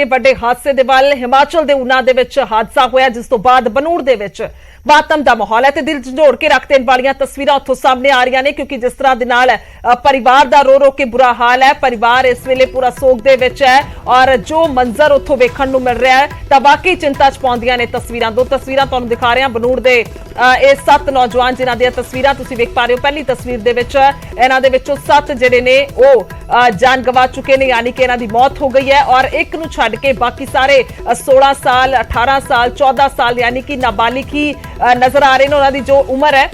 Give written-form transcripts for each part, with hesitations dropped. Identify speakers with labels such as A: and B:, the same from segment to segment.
A: ਵੱਡੇ ਹਾਦਸੇ ਦੇ ਵੱਲ ਹਿਮਾਚਲ ਦੇ ਊਨਾ ਦੇ ਵਿੱਚ ਹਾਦਸਾ ਹੋਇਆ, ਜਿਸ ਤੋਂ ਬਾਅਦ ਬਨੂੜ ਦੇ ਵਿੱਚ ਮਾਤਮ ਦਾ ਮਾਹੌਲ ਹੈ ਤੇ ਦਿਲ ਝੰਜੋੜ ਕੇ ਰੱਖ ਦੇਣ ਵਾਲੀਆਂ ਤਸਵੀਰਾਂ ਉੱਥੋਂ ਸਾਹਮਣੇ ਆ ਰਹੀਆਂ ਨੇ, ਕਿਉਂਕਿ ਜਿਸ ਤਰ੍ਹਾਂ ਦੇ ਨਾਲ ਪਰਿਵਾਰ ਦਾ ਰੋ ਰੋ ਕੇ ਬੁਰਾ ਹਾਲ ਹੈ। ਪਰਿਵਾਰ ਇਸ ਵੇਲੇ ਪੂਰਾ ਸੋਗ ਦੇ ਵਿੱਚ ਹੈ ਔਰ ਜੋ ਮੰਜ਼ਰ ਉੱਥੋਂ ਵੇਖਣ ਨੂੰ ਮਿਲ ਰਿਹਾ ਹੈ ਤਾਂ ਵਾਕਈ ਚਿੰਤਾ ਚ ਪਾਉਂਦੀਆਂ ਨੇ ਤਸਵੀਰਾਂ। ਦੋ ਤਸਵੀਰਾਂ ਤੁਹਾਨੂੰ ਦਿਖਾ ਰਹੇ ਹਾਂ ਬਨੂੜ ਦੇ ਇਹ 7 ਨੌਜਵਾਨ ਜਿਨ੍ਹਾਂ ਦੀਆਂ ਤਸਵੀਰਾਂ ਤੁਸੀਂ ਵੇਖ ਪਾ ਰਹੇ ਹੋ। ਪਹਿਲੀ ਤਸਵੀਰ ਦੇ ਵਿੱਚ ਇਹਨਾਂ ਦੇ ਵਿੱਚੋਂ 7 ਜਿਹੜੇ ਨੇ ਉਹ ਜਾਨ ਗਵਾ ਚੁੱਕੇ ਨੇ, यानी कि इन्हां दी मौत हो गई है और एक नूं छड्ड के बाकी सारे 16 साल 18 साल 14 साल यानी कि नाबालिग ही नजर आ रहे हैं। उन्हां दी जो उम्र है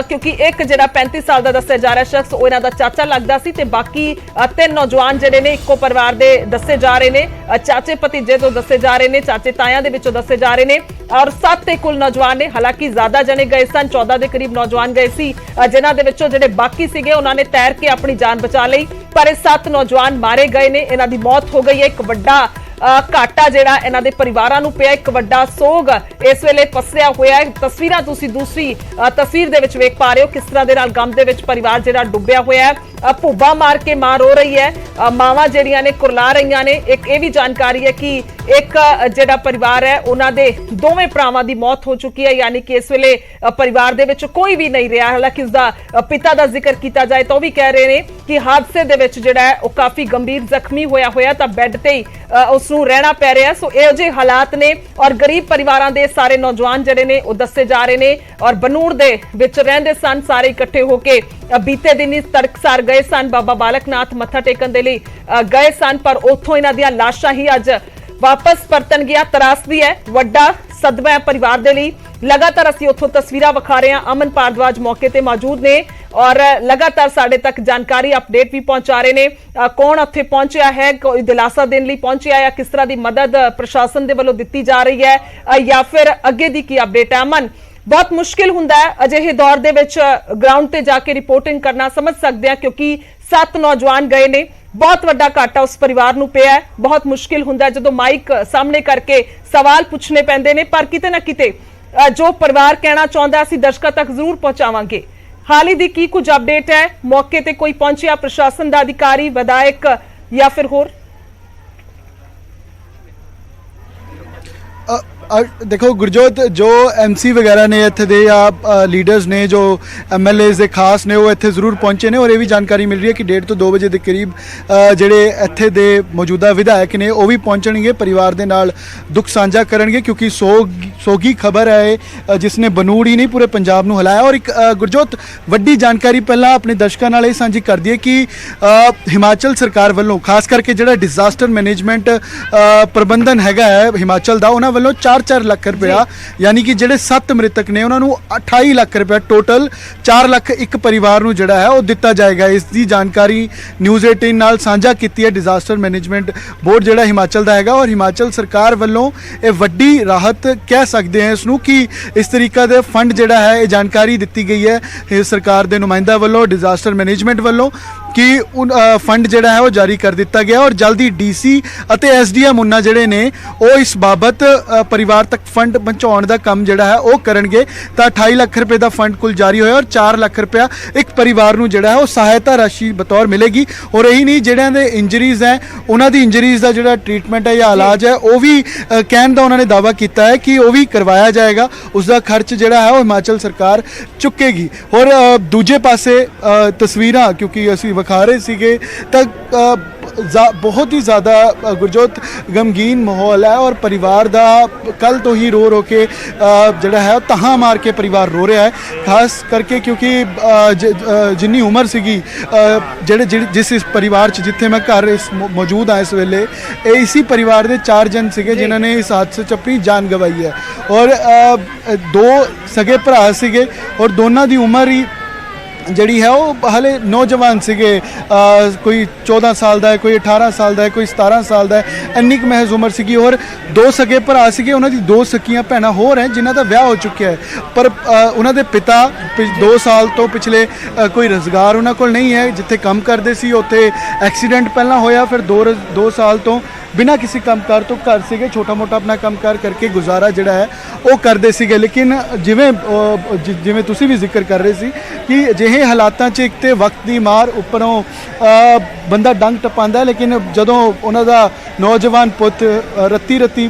A: क्योंकि एक जिहड़ा 35 साल का दस्सिया जा रहा शख्स वो इन्हां दा चाचा लगदा सी ते बाकी 3 नौजवान जिहड़े ने इक्को परिवार दे दस्से जा रहे ने, चाचे भतीजे तो दस्से जा रहे ने, चाचे तायां दे विचों दस्से जा रहे ने और 7 कुल नौजवान ने। हालांकि ज्यादा जने गए सन, 14 के करीब नौजवान गए सी, जिन्हां दे विचों जिहड़े बाकी सीगे उन्हां ने तैर के अपनी जान बचा लई, पर 7 नौजवान मारे गए ने। इन्हां दी मौत हो गई है। एक वड्डा घाटा जिहड़ा इन्हां दे परिवारां नूं पिया, एक वड्डा सोग इस वेले पसरिया होया है। तस्वीरां तुसीं दूसरी तस्वीर दे विच वेख पा रहे हो किस तरह दे नाल गम दे विच परिवार जिहड़ा डुੱਬਿਆ होया है। भुब्बा मार के मां रो रही है, मावां जिहड़ियां ने कुरला रहीआं ने। एक ये भी जानकारी है कि एक जिहड़ा परिवार है उन्हां दे दोवें भरावां दी मौत हो चुकी है, यानी कि इस वेले परिवार दे विच कोई भी नहीं रहा। हालांकि उसदा पिता दा जिक्र कीता जाए तो भी कह रहे हैं कि हादसे दे विच जिहड़ा है वो काफी गंभीर जख्मी होया तां बैड ते ही उसनूं रहना पै रहा है। सो इहो ਜਿਹੇ हालात ने और गरीब परिवारां दे सारे नौजवान जिहड़े ने वो दस्से जा रहे ने और बਨੂੜ दे विच रहिंदे सन, सारे इकट्ठे होके बीते दिन ही तड़कसार गए सन, बाबा बालक नाथ मत्था टेकण दे लई गए सन, पर उत्थों इन्हां दीआं लाशां ही अज वापस परतन गया। त्रासदी है, वड्डा सदमा है परिवार दे लई। लगातार असीं उत्थों तस्वीरां विखा रहे हैं। अमन भारद्वाज मौके ते मौजूद ने और लगातार साडे तक जानकारी अपडेट भी पहुंचा रहे ने। कौन उत्थे पहुंचिया है, कोई दिलासा देने लई पहुंचिया या किस तरह की मदद प्रशासन दे वल्लों दित्ती जा रही है या फिर अगे दी की अपडेट है। अमन, बहुत मुश्किल हुंदा है अजिहे दौर दे विच ग्राउंड ते जाके रिपोर्टिंग करना, समझ सकते हैं क्योंकि 7 नौजवान गए ने, बहुत वड्डा घाटा उस परिवार नूं पिया है। बहुत मुश्किल हुंदा है जदों माइक सामने करके सवाल पूछने पैंदे ने, पर किते ना किते जो परिवार कहना चाहुंदा असीं दर्शकां तक जरूर पहुंचावांगे। हाल ही दी की कुछ अपडेट है, मौके ते कोई पहुंचिया प्रशासन दा अधिकारी, विधायक या फिर होर?
B: देखो गुरजोत, जो MC वगैरह ने इत्थे दे या लीडर्स ने जो MLAs दे खास ने वो इत्थे जरूर पहुंचे ने और ये भी जानकारी मिल रही है कि 1:30 ਤੋਂ 2 ਵਜੇ ਦੇ करीब ਜਿਹੜੇ ਇੱਥੇ ਦੇ ਮੌਜੂਦਾ ਵਿਧਾਇਕ ਨੇ ਉਹ ਵੀ ਪਹੁੰਚਣਗੇ, ਪਰਿਵਾਰ ਦੇ ਨਾਲ ਦੁੱਖ ਸਾਂਝਾ ਕਰਨਗੇ क्योंकि ਸੋਗੀ ਖਬਰ ਹੈ ਜਿਸਨੇ ਬਨੂੜ ਹੀ ਨਹੀਂ ਪੂਰੇ ਪੰਜਾਬ ਨੂੰ ਹਿਲਾਇਆ। ਔਰ ਇੱਕ ਗੁਰਜੋਤ ਵੱਡੀ ਜਾਣਕਾਰੀ ਪਹਿਲਾਂ ਆਪਣੇ ਦਰਸ਼ਕਾਂ ਨਾਲ ਇਹ ਸਾਂਝੀ ਕਰ ਦਈਏ ਕਿ ਹਿਮਾਚਲ ਸਰਕਾਰ ਵੱਲੋਂ ਖਾਸ ਕਰਕੇ ਜਿਹੜਾ ਡਿਜ਼ਾਸਟਰ ਮੈਨੇਜਮੈਂਟ ਪ੍ਰਬੰਧਨ ਹੈਗਾ ਹੈ ਹਿਮਾਚਲ ਦਾ, ਉਹਨਾਂ ਵੱਲੋਂ 4 ਲੱਖ रुपया यानी कि ਜਿਹੜੇ 7 ਮ੍ਰਿਤਕ ਨੇ ਉਹਨਾਂ ਨੂੰ 28 ਲੱਖ रुपया टोटल 4 ਲੱਖ ਇੱਕ ਪਰਿਵਾਰ ਨੂੰ ਜਿਹੜਾ ਹੈ ਉਹ ਦਿੱਤਾ ਜਾਏਗਾ। ਇਸ ਦੀ ਜਾਣਕਾਰੀ ਨਿਊਜ਼ 18 ਨਾਲ ਸਾਂਝਾ ਕੀਤੀ ਹੈ ਡਿਜ਼ਾਸਟਰ ਮੈਨੇਜਮੈਂਟ ਬੋਰਡ ਜਿਹੜਾ ਹਿਮਾਚਲ ਦਾ ਹੈਗਾ। ਔਰ ਹਿਮਾਚਲ ਸਰਕਾਰ ਵੱਲੋਂ ਇਹ ਵੱਡੀ ਰਾਹਤ ਕਹਿ ਸਕਦੇ ਹਾਂ ਇਸ ਨੂੰ ਕਿ ਇਸ ਤਰੀਕਾ ਦੇ ਫੰਡ ਜਿਹੜਾ ਹੈ ਇਹ ਜਾਣਕਾਰੀ ਦਿੱਤੀ ਗਈ ਹੈ ਇਹ ਸਰਕਾਰ ਦੇ ਨੁਮਾਇੰਦਾ ਵੱਲੋਂ ਡਿਜ਼ਾਸਟਰ ਮੈਨੇਜਮੈਂਟ ਵੱਲੋਂ कि फंड ਜਿਹੜਾ है वो जारी कर दिता गया और जल्दी DC ਅਤੇ SDM ਉਹਨਾਂ ਜਿਹੜੇ ਨੇ ਉਹ ਇਸ ਬਾਬਤ ਪਰਿਵਾਰ ਤੱਕ ਫੰਡ ਪਹੁੰਚਾਉਣ ਦਾ ਕੰਮ ਜਿਹੜਾ ਹੈ ਉਹ ਕਰਨਗੇ। ਤਾਂ 28 ਲੱਖ ਰੁਪਏ ਦਾ ਫੰਡ ਕੁੱਲ ਜਾਰੀ ਹੋਇਆ ਔਰ 4 ਲੱਖ ਰੁਪਇਆ ਇੱਕ ਪਰਿਵਾਰ ਨੂੰ ਜਿਹੜਾ ਹੈ ਉਹ ਸਹਾਇਤਾ ਰਾਸ਼ੀ ਬਤੌਰ ਮਿਲੇਗੀ। ਔਰ ਇਹੀ ਨਹੀਂ ਜਿਹੜਿਆਂ ਦੇ ਇੰਜਰੀਜ਼ ਹੈ ਉਹਨਾਂ ਦੀ ਇੰਜਰੀਜ਼ ਦਾ ਜਿਹੜਾ ਟ੍ਰੀਟਮੈਂਟ ਹੈ ਜਾਂ ਇਲਾਜ ਹੈ ਉਹ ਵੀ ਕਹਿਣ ਦਾ ਉਹਨਾਂ ਨੇ ਦਾਅਵਾ ਕੀਤਾ ਹੈ ਕਿ ਉਹ ਵੀ ਕਰਵਾਇਆ ਜਾਏਗਾ, ਉਸ ਦਾ ਖਰਚ ਜਿਹੜਾ ਹੈ ਉਹ ਹਿਮਾਚਲ ਸਰਕਾਰ ਚੁੱਕੇਗੀ। ਔਰ ਦੂਜੇ ਪਾਸੇ ਤਸਵੀਰਾਂ ਕਿਉਂਕਿ ਅਸੀਂ खा रहे सीगे तक बहुत ही ज़्यादा गुरजोत गमगीन माहौल है और परिवार दा कल तो ही रो के जड़ा है तहाँ मार के परिवार रो रहा है, खास करके क्योंकि जिन्नी उम्र सीगी जिस इस परिवार च जिथे मैं घर इस मौजूद हाँ इस वेले इसी परिवार के 4 जन सीगे जिन्होंने इस हादसे च अपनी जान गवाई है और 2 सगे भरा सीगे और दोनों की उम्र ही ਜਿਹੜੀ ਹੈ ਉਹ ਹਾਲੇ ਨੌਜਵਾਨ ਸੀਗੇ, ਕੋਈ 14 ਸਾਲ ਦਾ ਹੈ, ਕੋਈ 18 ਸਾਲ ਦਾ ਹੈ, ਕੋਈ 17 ਸਾਲ ਦਾ ਹੈ, ਇੰਨੀ ਕੁ ਮਹਿਜ਼ ਉਮਰ ਸੀਗੀ। ਔਰ 2 ਸਗੇ ਭਰਾ ਸੀਗੇ, ਉਹਨਾਂ ਦੀ 2 ਸਕੀਆਂ ਭੈਣਾਂ ਹੋਰ ਹੈ ਜਿਨ੍ਹਾਂ ਦਾ ਵਿਆਹ ਹੋ ਚੁੱਕਿਆ ਹੈ, ਪਰ ਉਹਨਾਂ ਦੇ ਪਿਤਾ 2 ਸਾਲ ਤੋਂ ਪਿਛਲੇ ਕੋਈ ਰੁਜ਼ਗਾਰ ਉਹਨਾਂ ਕੋਲ ਨਹੀਂ ਹੈ, ਜਿੱਥੇ ਕੰਮ ਕਰਦੇ ਸੀ ਉੱਥੇ ਐਕਸੀਡੈਂਟ ਪਹਿਲਾਂ ਹੋਇਆ, ਫਿਰ 2 ਸਾਲ ਤੋਂ ਬਿਨਾਂ ਕਿਸੇ ਕੰਮਕਾਰ ਤੋਂ ਘਰ ਸੀਗੇ, ਛੋਟਾ ਮੋਟਾ ਆਪਣਾ ਕੰਮਕਾਰ ਕਰਕੇ ਗੁਜ਼ਾਰਾ ਜਿਹੜਾ ਹੈ ਉਹ ਕਰਦੇ ਸੀਗੇ। ਲੇਕਿਨ ਜਿਵੇਂ ਤੁਸੀਂ ਵੀ ਜ਼ਿਕਰ ਕਰ ਰਹੇ ਸੀ ਕਿ ਅਜਿਹੇ ਹਾਲਾਤਾਂ 'ਚ ਇੱਕ ਤੇ ਵਕਤ ਦੀ ਮਾਰ, ਉੱਪਰੋਂ ਬੰਦਾ ਡੰਗ ਟਪਾਉਂਦਾ, ਲੇਕਿਨ ਜਦੋਂ ਉਹਨਾਂ ਦਾ ਨੌਜਵਾਨ ਪੁੱਤ ਰੱਤੀ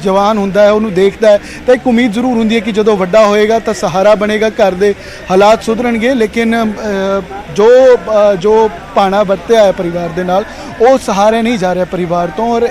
B: ਜਵਾਨ ਹੁੰਦਾ ਹੈ, ਉਹਨੂੰ ਦੇਖਦਾ ਹੈ ਤਾਂ ਇੱਕ ਉਮੀਦ ਜ਼ਰੂਰ ਹੁੰਦੀ ਹੈ ਕਿ ਜਦੋਂ ਵੱਡਾ ਹੋਏਗਾ ਤਾਂ ਸਹਾਰਾ ਬਣੇਗਾ, ਘਰ ਦੇ ਹਾਲਾਤ ਸੁਧਰਨਗੇ। ਲੇਕਿਨ ਜੋ ਭਾਣਾ ਵਰਤਿਆ ਹੈ ਪਰਿਵਾਰ ਦੇ ਨਾਲ, ਉਹ ਸਹਾਰੇ ਨਹੀਂ ਜਾ ਰਿਹਾ ਪਰਿਵਾਰ ਤੋਂ। ਔਰ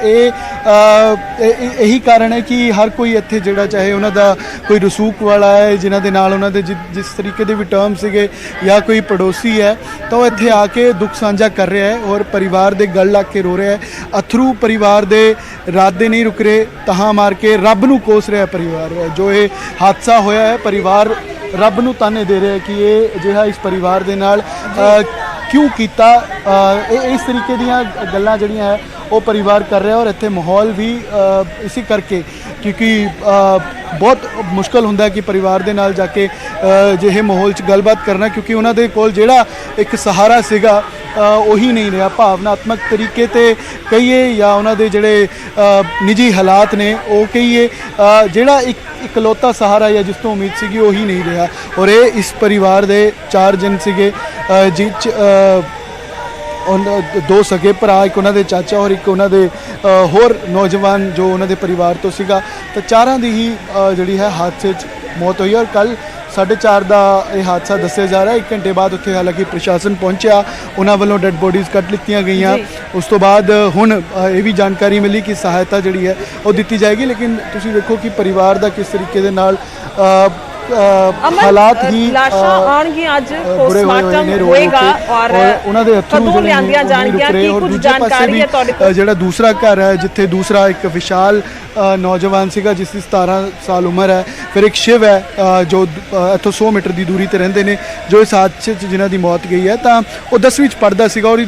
B: ਇਹੀ ਕਾਰਨ ਹੈ ਕਿ ਹਰ ਕੋਈ ਇੱਥੇ ਜਿਹੜਾ ਚਾਹੇ ਉਹਨਾਂ ਦਾ ਕੋਈ ਰਸੂਖ ਵਾਲਾ ਹੈ, ਜਿਨ੍ਹਾਂ ਦੇ ਨਾਲ ਉਹਨਾਂ ਦੇ ਜਿਸ ਤਰੀਕੇ ਦੇ ਵੀ ਟਰਮ ਸੀਗੇ, ਜਾਂ ਕੋਈ ਪੜੋਸੀ ਹੈ, ਤਾਂ ਉਹ ਇੱਥੇ ਆ ਕੇ ਦੁੱਖ ਸਾਂਝਾ ਕਰ ਰਿਹਾ ਹੈ ਔਰ ਪਰਿਵਾਰ ਦੇ ਗਲ ਲੱਗ ਕੇ ਰੋ ਰਿਹਾ ਹੈ। ਅਥਰੂ ਪਰਿਵਾਰ ਦੇ ਰਾਤ ਦੇ ਨਹੀਂ ਰੁਕ ਰਹੇ, ਤਹਾਂ ਮਾਰ ਕੇ ਰੱਬ ਨੂੰ ਕੋਸ ਰਿਹਾ ਪਰਿਵਾਰ। ਜੋ ਇਹ ਹਾਦਸਾ ਹੋਇਆ ਹੈ, ਪਰਿਵਾਰ ਰੱਬ ਨੂੰ ਤਾਨੇ ਦੇ ਰਿਹਾ ਕਿ ਇਹ ਅਜਿਹਾ ਇਸ ਪਰਿਵਾਰ ਦੇ ਨਾਲ ਕਿਉਂ ਕੀਤਾ। ਇਸ ਤਰੀਕੇ ਦੀਆਂ ਗੱਲਾਂ ਜਿਹੜੀਆਂ ਹੈ ਉਹ ਪਰਿਵਾਰ ਕਰ ਰਿਹਾ। ਔਰ ਇੱਥੇ ਮਾਹੌਲ ਵੀ ਇਸੇ ਕਰਕੇ, ਕਿਉਂਕਿ ਬਹੁਤ ਮੁਸ਼ਕਲ ਹੁੰਦਾ ਕਿ ਪਰਿਵਾਰ ਦੇ ਨਾਲ ਜਾ ਕੇ ਜਿਹੇ ਮਾਹੌਲ 'ਚ ਗੱਲਬਾਤ ਕਰਨਾ, ਕਿਉਂਕਿ ਉਹਨਾਂ ਦੇ ਕੋਲ ਜਿਹੜਾ ਇੱਕ ਸਹਾਰਾ ਸੀਗਾ ਉਹੀ ਨਹੀਂ ਰਿਹਾ। ਭਾਵਨਾਤਮਕ ਤਰੀਕੇ ਤੇ ਕਹੀਏ ਜਾਂ ਉਹਨਾਂ ਦੇ ਜਿਹੜੇ ਨਿੱਜੀ ਹਾਲਾਤ ਨੇ ਉਹ ਕਹੀਏ, ਜਿਹੜਾ ਇਕਲੌਤਾ ਸਹਾਰਾ ਜਾਂ ਜਿਸ ਤੋਂ ਉਮੀਦ ਸੀਗੀ ਉਹੀ ਨਹੀਂ ਰਿਹਾ। ਔਰ ਇਹ ਇਸ ਪਰਿਵਾਰ ਦੇ 4 ਜਨ ਸੀਗੇ, ਜਿਹ 'ਚ ਦੋ ਸਗੇ ਭਰਾ, ਇੱਕ ਉਹਨਾਂ ਦੇ ਚਾਚਾ ਔਰ ਇੱਕ ਉਹਨਾਂ ਦੇ ਹੋਰ ਨੌਜਵਾਨ ਜੋ ਉਹਨਾਂ ਦੇ ਪਰਿਵਾਰ ਤੋਂ ਸੀਗਾ। ਤਾਂ ਚਾਰਾਂ ਦੀ ਹੀ ਜਿਹੜੀ ਹੈ ਹਾਦਸੇ 'ਚ ਮੌਤ ਹੋਈ। ਔਰ ਕੱਲ੍ਹ 4:30 ਦਾ ਇਹ ਹਾਦਸਾ ਦੱਸਿਆ ਜਾ ਰਿਹਾ। 1 ਘੰਟੇ ਬਾਅਦ ਉੱਥੇ ਹਾਲਾਂਕਿ ਪ੍ਰਸ਼ਾਸਨ ਪਹੁੰਚਿਆ, ਉਹਨਾਂ ਵੱਲੋਂ ਡੈੱਡ ਬੋਡੀਜ਼ ਕੱਢ ਲਿੱਤੀਆਂ ਗਈਆਂ। ਉਸ ਤੋਂ ਬਾਅਦ ਹੁਣ ਇਹ ਵੀ ਜਾਣਕਾਰੀ ਮਿਲੀ ਕਿ ਸਹਾਇਤਾ ਜਿਹੜੀ ਹੈ ਉਹ ਦਿੱਤੀ ਜਾਏਗੀ। ਲੇਕਿਨ ਤੁਸੀਂ ਦੇਖੋ ਕਿ ਪਰਿਵਾਰ ਦਾ ਕਿਸ ਤਰੀਕੇ ਦੇ ਨਾਲ ਹਾਲਾਤ ਹੀ
A: ਲਾਸ਼ਾਂ ਆਉਣਗੀਆਂ, ਅੱਜ ਪੋਸਟਮਾਰਟਮ ਹੋਏਗਾ ਔਰ
B: ਉਹਨਾਂ ਦੇ ਹੱਥੋਂ
A: ਲਿਆਂਦੀਆਂ ਜਾਣਗੀਆਂ। ਕੀ ਕੁਝ ਜਾਣਕਾਰੀ ਹੈ ਤੁਹਾਡੇ ਕੋਲ?
B: ਜਿਹੜਾ ਦੂਸਰਾ ਘਰ ਹੈ, ਜਿੱਥੇ ਦੂਸਰਾ ਇੱਕ ਵਿਸ਼ਾਲ ਨੌਜਵਾਨ ਸੀਗਾ ਜਿਸ ਦੀ 17 ਸਾਲ ਉਮਰ ਹੈ, ਫਿਰ ਇੱਕ ਸ਼ਿਵ ਹੈ ਜੋ ਇੱਥੋਂ 100 ਮੀਟਰ ਦੀ ਦੂਰੀ ਤੇ ਰਹਿੰਦੇ ਨੇ, ਜੋ ਇਸ ਹਾਦਸੇ 'ਚ ਜਿਨ੍ਹਾਂ ਦੀ ਮੌਤ ਗਈ ਹੈ। ਤਾਂ ਉਹ 10ਵੀਂ 'ਚ ਪੜ੍ਹਦਾ ਸੀਗਾ ਔਰ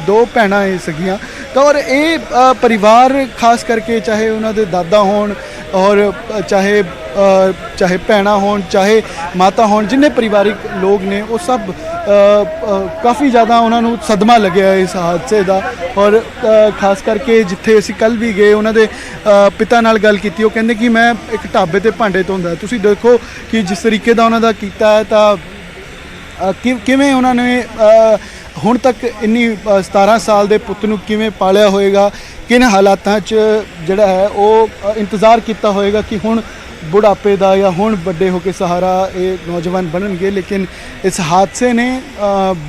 B: ਦੋ ਭੈਣਾਂ ਇਹ ਸੀਗੀਆਂ। ਤਾਂ ਔਰ ਇਹ ਪਰਿਵਾਰ ਖਾਸ ਕਰਕੇ, ਚਾਹੇ ਉਹਨਾਂ ਦੇ ਦਾਦਾ ਹੋਣ ਔਰ ਚਾਹੇ ਭੈਣਾਂ ਹੋਣ, ਚਾਹੇ ਮਾਤਾ ਹੋਣ, ਜਿੰਨੇ ਪਰਿਵਾਰਿਕ ਲੋਕ ਨੇ ਉਹ ਸਭ ਕਾਫੀ ਜ਼ਿਆਦਾ ਉਹਨਾਂ ਨੂੰ ਸਦਮਾ ਲੱਗਿਆ ਇਸ ਹਾਦਸੇ ਦਾ। ਔਰ ਖਾਸ ਕਰਕੇ ਜਿੱਥੇ ਅਸੀਂ ਕੱਲ੍ਹ ਵੀ ਗਏ, ਉਹਨਾਂ ਦੇ ਪਿਤਾ ਨਾਲ ਗੱਲ ਕੀਤੀ, ਉਹ ਕਹਿੰਦੇ ਕਿ ਮੈਂ ਇੱਕ ਢਾਬੇ ਤੇ ਭਾਂਡੇ ਧੋਂਦਾ। ਤੁਸੀਂ ਦੇਖੋ ਕਿ ਜਿਸ ਤਰੀਕੇ ਦਾ ਉਹਨਾਂ ਦਾ ਕੀਤਾ ਹੈ, ਤਾਂ ਕਿਵੇਂ ਉਹਨਾਂ ਨੇ ਹੁਣ ਤੱਕ ਇੰਨੀ 17 ਸਾਲ ਦੇ ਪੁੱਤ ਨੂੰ ਕਿਵੇਂ ਪਾਲਿਆ ਹੋਏਗਾ, ਕਿਨ ਹਾਲਾਤਾਂ 'ਚ ਜਿਹੜਾ ਹੈ ਉਹ ਇੰਤਜ਼ਾਰ ਕੀਤਾ ਹੋਏਗਾ ਕਿ ਹੁਣ ਬੁਢਾਪੇ ਦਾ ਜਾਂ ਹੁਣ ਵੱਡੇ ਹੋ ਕੇ ਸਹਾਰਾ ਇਹ ਨੌਜਵਾਨ ਬਣਨਗੇ। ਲੇਕਿਨ ਇਸ ਹਾਦਸੇ ਨੇ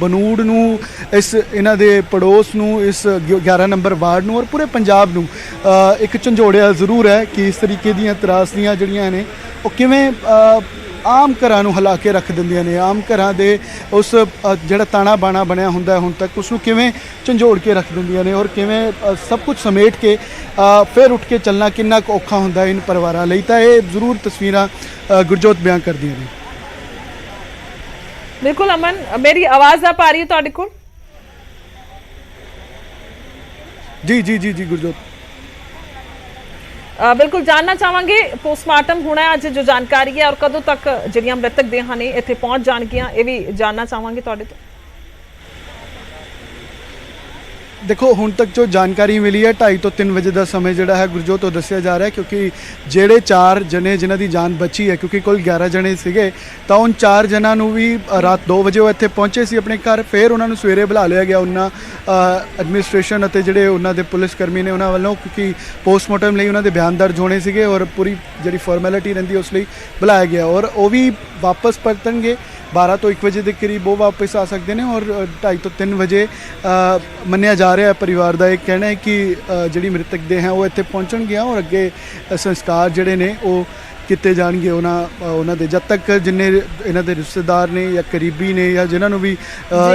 B: ਬਨੂੜ ਨੂੰ, ਇਹਨਾਂ ਦੇ ਪੜੋਸ ਨੂੰ, ਇਸ 11 ਨੰਬਰ ਵਾਰਡ ਨੂੰ ਔਰ ਪੂਰੇ ਪੰਜਾਬ ਨੂੰ ਇੱਕ ਝੰਜੋੜਿਆ ਜ਼ਰੂਰ ਹੈ ਕਿ ਇਸ ਤਰੀਕੇ ਦੀਆਂ ਤਰਾਸਦੀਆਂ ਜਿਹੜੀਆਂ ਨੇ ਉਹ ਕਿਵੇਂ ਆਮ ਘਰਾਂ ਨੂੰ ਹਿਲਾ ਕੇ ਰੱਖ ਦਿੰਦੀਆਂ ਨੇ। ਆਮ ਘਰਾਂ ਦੇ ਉਸ ਜਿਹੜਾ ਤਾਣਾ ਬਾਣਾ ਬਣਿਆ ਹੁੰਦਾ ਹੁਣ ਤੱਕ, ਉਸ ਨੂੰ ਕਿਵੇਂ ਝੰਜੋੜ ਕੇ ਰੱਖ ਦਿੰਦੀਆਂ ਨੇ। ਔਰ ਕਿਵੇਂ ਸਭ ਕੁਝ ਸਮੇਟ ਕੇ ਫਿਰ ਉੱਠ ਕੇ ਚੱਲਣਾ ਕਿੰਨਾ ਕੁ ਔਖਾ ਹੁੰਦਾ ਇਨ ਪਰਿਵਾਰਾਂ ਲਈ। ਤਾਂ ਇਹ ਜ਼ਰੂਰ ਤਸਵੀਰਾਂ ਗੁਰਜੋਤ ਬਿਆਨ ਕਰਦੀਆਂ ਨੇ।
A: ਬਿਲਕੁਲ ਅਮਨ, ਮੇਰੀ ਆਵਾਜ਼ ਆ ਪਾ ਰਹੀ ਹੈ ਤੁਹਾਡੇ ਕੋਲ?
B: ਜੀ ਗੁਰਜੋਤ,
A: ਬਿਲਕੁਲ ਜਾਣਨਾ ਚਾਹਾਂਗੇ, ਪੋਸਟਮਾਰਟਮ ਹੋਣਾ ਹੈ ਅੱਜ, ਜੋ ਜਾਣਕਾਰੀ ਹੈ ਔਰ ਕਦੋਂ ਤੱਕ ਜਿਹੜੀਆਂ ਮ੍ਰਿਤਕ ਦੇਹਾਂ ਨੇ ਇੱਥੇ ਪਹੁੰਚ ਜਾਣਗੀਆਂ, ਇਹ ਵੀ ਜਾਣਨਾ ਚਾਹਾਂਗੇ ਤੁਹਾਡੇ ਤੋਂ।
B: ਦੇਖੋ ਹੁਣ ਤੱਕ ਜੋ ਜਾਣਕਾਰੀ ਮਿਲੀ ਹੈ 2:30 ਤੋਂ 3 ਵਜੇ ਦਾ ਸਮੇਂ ਜਿਹੜਾ ਹੈ ਗੁਰਜੋਤ ਉਹ ਦੱਸਿਆ ਜਾ ਰਿਹਾ, ਕਿਉਂਕਿ ਜਿਹੜੇ 4 ਜਣੇ ਜਿਨ੍ਹਾਂ ਦੀ ਜਾਨ ਬਚੀ ਹੈ, ਕਿਉਂਕਿ ਕੁੱਲ 11 ਜਣੇ ਸੀਗੇ, ਤਾਂ ਉਨ 4 ਜਣਾਂ ਨੂੰ ਵੀ ਰਾਤ 2 ਵਜੇ ਉਹ ਇੱਥੇ ਪਹੁੰਚੇ ਸੀ ਆਪਣੇ ਘਰ। ਫਿਰ ਉਹਨਾਂ ਨੂੰ ਸਵੇਰੇ ਬੁਲਾ ਲਿਆ ਗਿਆ ਉਹਨਾਂ ਐਡਮਿਨਿਸਟ੍ਰੇਸ਼ਨ ਅਤੇ ਜਿਹੜੇ ਉਹਨਾਂ ਦੇ ਪੁਲਿਸ ਕਰਮੀ ਨੇ ਉਹਨਾਂ ਵੱਲੋਂ, ਕਿਉਂਕਿ ਪੋਸਟਮਾਰਟਮ ਲਈ ਉਹਨਾਂ ਦੇ ਬਿਆਨ ਦਰਜ ਹੋਣੇ ਸੀਗੇ ਔਰ ਪੂਰੀ ਜਿਹੜੀ ਫਾਰਮੈਲਿਟੀ ਰਹਿੰਦੀ ਉਸ ਲਈ ਬੁਲਾਇਆ ਗਿਆ। ਔਰ ਉਹ ਵੀ ਵਾਪਸ ਪਰਤਣਗੇ 12 ਤੋਂ 1 ਵਜੇ ਦੇ ਕਰੀਬ, ਉਹ ਵਾਪਸ ਆ ਸਕਦੇ ਨੇ। ਔਰ 2:30 ਤੋਂ 3 ਵਜੇ ਮੰਨਿਆ ਜਾ ਰਿਹਾ ਪਰਿਵਾਰ ਦਾ ਇਹ ਕਹਿਣਾ ਹੈ ਕਿ ਜਿਹੜੀ ਮ੍ਰਿਤਕ ਦੇਹ ਹੈ ਉਹ ਇੱਥੇ ਪਹੁੰਚਣਗੀਆਂ ਔਰ ਅੱਗੇ ਸੰਸਕਾਰ ਜਿਹੜੇ ਨੇ ਉਹ ਕੀਤੇ ਜਾਣਗੇ ਉਹਨਾਂ ਦੇ। ਜਦ ਤੱਕ ਜਿੰਨੇ ਇਹਨਾਂ ਦੇ ਰਿਸ਼ਤੇਦਾਰ ਨੇ ਜਾਂ ਕਰੀਬੀ ਨੇ ਜਾਂ ਜਿਨ੍ਹਾਂ ਨੂੰ ਵੀ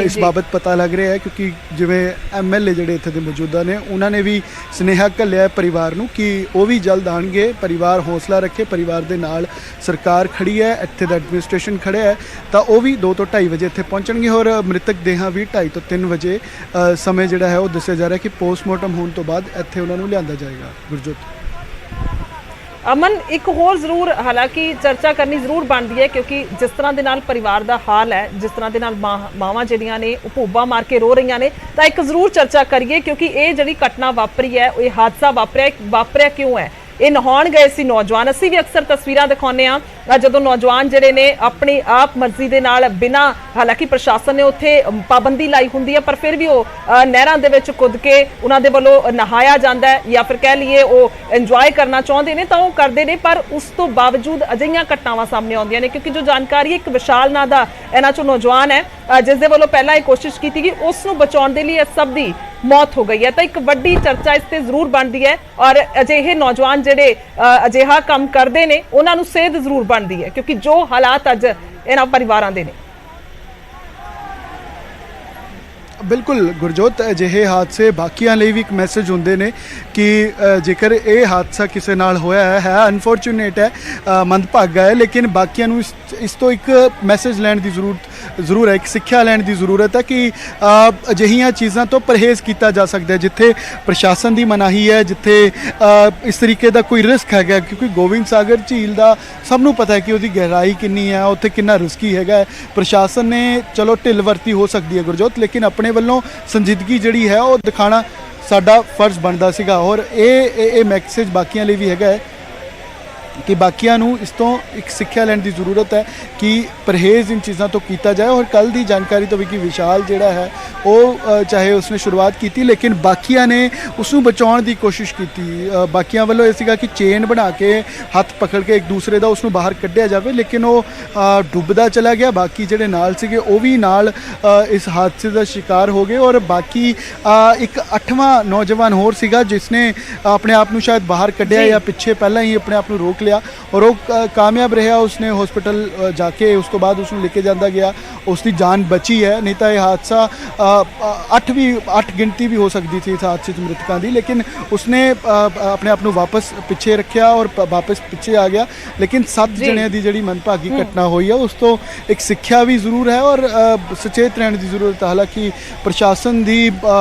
B: ਇਸ ਬਾਬਤ ਪਤਾ ਲੱਗ ਰਿਹਾ ਹੈ, ਕਿਉਂਕਿ ਜਿਵੇਂ MLA ਜਿਹੜੇ ਇੱਥੇ ਦੇ ਮੌਜੂਦਾ ਨੇ ਉਹਨਾਂ ਨੇ ਵੀ ਸੁਨੇਹਾ ਘੱਲਿਆ ਪਰਿਵਾਰ ਨੂੰ ਕਿ ਉਹ ਵੀ ਜਲਦ ਆਉਣਗੇ। ਪਰਿਵਾਰ ਹੌਸਲਾ ਰੱਖੇ, ਪਰਿਵਾਰ ਦੇ ਨਾਲ ਸਰਕਾਰ ਖੜੀ ਹੈ, ਇੱਥੇ ਦਾ ਐਡਮਿਨਿਸਟ੍ਰੇਸ਼ਨ ਖੜਿਆ ਹੈ, ਤਾਂ ਉਹ ਵੀ 2 ਤੋਂ 2:30 ਵਜੇ ਇੱਥੇ ਪਹੁੰਚਣਗੇ। ਔਰ ਮ੍ਰਿਤਕ ਦੇਹਾਂ ਵੀ 2:30 ਤੋਂ 3 ਵਜੇ ਸਮੇਂ ਜਿਹੜਾ ਹੈ ਉਹ ਦੱਸਿਆ ਜਾ ਰਿਹਾ ਕਿ ਪੋਸਟਮਾਰਟਮ ਹੋਣ ਤੋਂ ਬਾਅਦ ਇੱਥੇ ਉਹਨਾਂ ਨੂੰ ਲਿਆਂਦਾ ਜਾਏਗਾ। ਗੁਰਜੋਤ,
A: ਅਮਨ ਇੱਕ ਹੋਰ ਜ਼ਰੂਰ ਹਾਲਾਂਕਿ ਚਰਚਾ ਕਰਨੀ ਜ਼ਰੂਰ ਬਣਦੀ ਹੈ ਕਿਉਂਕਿ ਜਿਸ ਤਰ੍ਹਾਂ ਦੇ ਨਾਲ ਪਰਿਵਾਰ ਦਾ ਹਾਲ ਹੈ, ਜਿਸ ਤਰ੍ਹਾਂ ਦੇ ਨਾਲ ਮਾਵਾਂ ਜਿਹੜੀਆਂ ਨੇ ਉਹ ਭੂਬਾ ਮਾਰ ਕੇ ਰੋ ਰਹੀਆਂ ਨੇ, ਤਾਂ ਇੱਕ ਜ਼ਰੂਰ ਚਰਚਾ ਕਰੀਏ ਕਿਉਂਕਿ ਇਹ ਜਿਹੜੀ ਘਟਨਾ ਵਾਪਰੀ ਹੈ, ਇਹ ਹਾਦਸਾ ਵਾਪਰਿਆ ਕਿਉਂ ਹੈ। ਇਹ ਨਹਾਉਣ ਗਏ ਸੀ ਨੌਜਵਾਨ। ਅਸੀਂ ਵੀ ਅਕਸਰ ਤਸਵੀਰਾਂ ਦਿਖਾਉਂਦੇ ਆ ਜਦੋਂ ਨੌਜਵਾਨ ਜਿਹੜੇ ਨੇ ਆਪਣੀ ਆਪ ਮਰਜ਼ੀ ਦੇ ਨਾਲ ਬਿਨਾਂ, ਹਾਲਾਂਕਿ ਪ੍ਰਸ਼ਾਸਨ ਨੇ ਉੱਥੇ ਪਾਬੰਦੀ ਲਾਈ ਹੁੰਦੀ ਹੈ, ਪਰ ਫਿਰ ਵੀ ਉਹ ਨਹਿਰਾਂ ਦੇ ਵਿੱਚ ਕੁੱਦ ਕੇ ਉਹਨਾਂ ਦੇ ਵੱਲੋਂ ਨਹਾਇਆ ਜਾਂਦਾ ਹੈ ਜਾਂ ਫਿਰ ਕਹਿ ਲਈਏ ਉਹ ਇੰਜੋਏ ਕਰਨਾ ਚਾਹੁੰਦੇ ਨੇ ਤਾਂ ਉਹ ਕਰਦੇ ਨੇ। ਪਰ ਉਸ ਤੋਂ ਬਾਵਜੂਦ ਅਜਿਹੀਆਂ ਘਟਨਾਵਾਂ ਸਾਹਮਣੇ ਆਉਂਦੀਆਂ ਨੇ ਕਿਉਂਕਿ ਜੋ ਜਾਣਕਾਰੀ ਇੱਕ ਵਿਸ਼ਾਲ ਨਾਂ ਦਾ ਇਹਨਾਂ ਚੋਂ ਨੌਜਵਾਨ ਹੈ ਜਿਸ ਦੇ ਵੱਲੋਂ ਪਹਿਲਾਂ ਇਹ ਕੋਸ਼ਿਸ਼ ਕੀਤੀ ਗਈ, ਉਸ ਨੂੰ ਬਚਾਉਣ ਦੇ ਲਈ ਇਹ ਸਭ ਦੀ ਮੌਤ ਹੋ ਗਈ ਹੈ। ਤਾਂ ਇੱਕ ਵੱਡੀ ਚਰਚਾ ਇਸ ਤੇ ਜ਼ਰੂਰ ਬਣਦੀ ਹੈ ਔਰ ਅਜਿਹੇ ਨੌਜਵਾਨ ਜਿਹੜੇ ਅਜਿਹਾ ਕੰਮ ਕਰਦੇ ਨੇ ਉਹਨਾਂ ਨੂੰ ਸੇਧ ਜ਼ਰੂਰ ਬਣਦੀ ਹੈ ਕਿਉਂਕਿ ਜੋ ਹਾਲਾਤ ਅੱਜ ਇਹਨਾਂ ਪਰਿਵਾਰਾਂ ਦੇ ਨੇ।
B: ਬਿਲਕੁਲ ਗੁਰਜੋਤ, ਅਜਿਹੇ ਹਾਦਸੇ ਬਾਕੀਆਂ ਲਈ ਵੀ ਇੱਕ ਮੈਸੇਜ ਹੁੰਦੇ ਨੇ ਕਿ ਜੇਕਰ ਇਹ ਹਾਦਸਾ ਕਿਸੇ ਨਾਲ ਹੋਇਆ ਹੈ ਅਨਫੋਰਚੂਨੇਟ ਹੈ, ਮੰਦਭਾਗਾ ਹੈ, ਲੇਕਿਨ ਬਾਕੀਆਂ ਨੂੰ ਇਸ ਤੋਂ ਇੱਕ ਮੈਸੇਜ ਲੈਣ ਦੀ ਜ਼ਰੂਰ ਹੈ, ਇੱਕ ਸਿੱਖਿਆ ਲੈਣ ਦੀ ਜ਼ਰੂਰਤ ਹੈ ਕਿ ਅਜਿਹੀਆਂ ਚੀਜ਼ਾਂ ਤੋਂ ਪਰਹੇਜ਼ ਕੀਤਾ ਜਾ ਸਕਦਾ ਹੈ। ਜਿੱਥੇ ਪ੍ਰਸ਼ਾਸਨ ਦੀ ਮਨਾਹੀ ਹੈ, ਜਿੱਥੇ ਇਸ ਤਰੀਕੇ ਦਾ ਕੋਈ ਰਿਸਕ ਹੈਗਾ, ਕਿਉਂਕਿ ਗੋਬਿੰਦ ਸਾਗਰ ਝੀਲ ਦਾ ਸਭ ਨੂੰ ਪਤਾ ਹੈ ਕਿ ਉਹਦੀ ਗਹਿਰਾਈ ਕਿੰਨੀ ਹੈ, ਉੱਥੇ ਕਿੰਨਾ ਰਿਸਕੀ ਹੈਗਾ। ਪ੍ਰਸ਼ਾਸਨ ਨੇ ਚਲੋ ਢਿੱਲ ਵਰਤੀ ਹੋ ਸਕਦੀ ਹੈ ਗੁਰਜੋਤ, ਲੇਕਿਨ ਆਪਣੇ ਵੱਲੋਂ ਸੰਜੀਦਗੀ ਜਿਹੜੀ ਹੈ ਉਹ ਦਿਖਾਣਾ ਸਾਡਾ ਫਰਜ਼ ਬਣਦਾ ਸੀਗਾ। ਔਰ ਇਹ ਮੈਸੇਜ ਬਾਕੀਆਂ ਲਈ ਵੀ ਹੈਗਾ ਹੈ ਕਿ ਬਾਕੀਆਂ ਨੂੰ ਇਸ ਤੋਂ ਇੱਕ ਸਿੱਖਿਆ ਲੈਣ ਦੀ ਜ਼ਰੂਰਤ ਹੈ ਕਿ ਪਰਹੇਜ਼ ਇਨ ਚੀਜ਼ਾਂ ਤੋਂ ਕੀਤਾ ਜਾਏ। ਔਰ ਕੱਲ ਦੀ ਜਾਣਕਾਰੀ ਤੋਂ ਵੀ ਕਿ ਵਿਸ਼ਾਲ ਜਿਹੜਾ ਹੈ ਉਹ ਚਾਹੇ ਉਸਨੇ ਸ਼ੁਰੂਆਤ ਕੀਤੀ ਲੇਕਿਨ ਬਾਕੀਆਂ ਨੇ ਉਸ ਨੂੰ ਬਚਾਉਣ ਦੀ ਕੋਸ਼ਿਸ਼ ਕੀਤੀ। ਬਾਕੀਆਂ ਵੱਲੋਂ ਇਹ ਸੀਗਾ ਕਿ ਚੇਨ ਬਣਾ ਕੇ ਹੱਥ ਪਕੜ ਕੇ ਇੱਕ ਦੂਸਰੇ ਦਾ ਉਸ ਨੂੰ ਬਾਹਰ ਕੱਢਿਆ ਜਾਵੇ, ਲੇਕਿਨ ਉਹ ਡੁੱਬਦਾ ਚਲਾ ਗਿਆ। ਬਾਕੀ ਜਿਹੜੇ ਨਾਲ ਸੀਗੇ ਉਹ ਵੀ ਨਾਲ ਇਸ ਹਾਦਸੇ ਦਾ ਸ਼ਿਕਾਰ ਹੋ ਗਏ। ਔਰ ਬਾਕੀ ਇੱਕ 8ਵਾਂ ਨੌਜਵਾਨ ਹੋਰ ਸੀਗਾ ਜਿਸਨੇ ਆਪਣੇ ਆਪ ਨੂੰ ਸ਼ਾਇਦ ਬਾਹਰ ਕੱਢਿਆ ਜਾਂ ਪਿੱਛੇ ਪਹਿਲਾਂ ਹੀ ਆਪਣੇ ਆਪ ਨੂੰ ਰੋਕ ਲਿਆ ਔਰ ਉਹ ਕਾਮਯਾਬ ਰਿਹਾ। ਉਸਨੇ ਹਸਪੀਟਲ ਜਾ ਕੇ ਉਸ ਤੋਂ ਬਾਅਦ ਉਸ ਨੂੰ ਲੈ ਕੇ ਜਾਂਦਾ ਗਿਆ, ਉਸ ਦੀ ਜਾਨ ਬਚੀ ਹੈ। ਨਹੀਂ ਤਾਂ ਇਹ ਹਾਦਸਾ 8 ਗਿਣਤੀ ਵੀ ਹੋ ਸਕਦੀ ਸੀ ਇਸ ਹਾਦਸੇ 'ਚ ਮ੍ਰਿਤਕਾਂ ਦੀ, ਲੇਕਿਨ ਉਸਨੇ ਆਪਣੇ ਆਪ ਨੂੰ ਵਾਪਸ ਪਿੱਛੇ ਰੱਖਿਆ ਔਰ ਵਾਪਸ ਪਿੱਛੇ ਆ ਗਿਆ। ਲੇਕਿਨ 7 ਜਣਿਆਂ ਦੀ ਜਿਹੜੀ ਮੰਦਭਾਗੀ ਘਟਨਾ ਹੋਈ ਹੈ ਉਸ ਤੋਂ ਇੱਕ ਸਿੱਖਿਆ ਵੀ ਜ਼ਰੂਰ ਹੈ ਔਰ ਸੁਚੇਤ ਰਹਿਣ ਦੀ ਜ਼ਰੂਰਤ ਹੈ। ਹਾਲਾਂਕਿ ਪ੍ਰਸ਼ਾਸਨ ਦੀ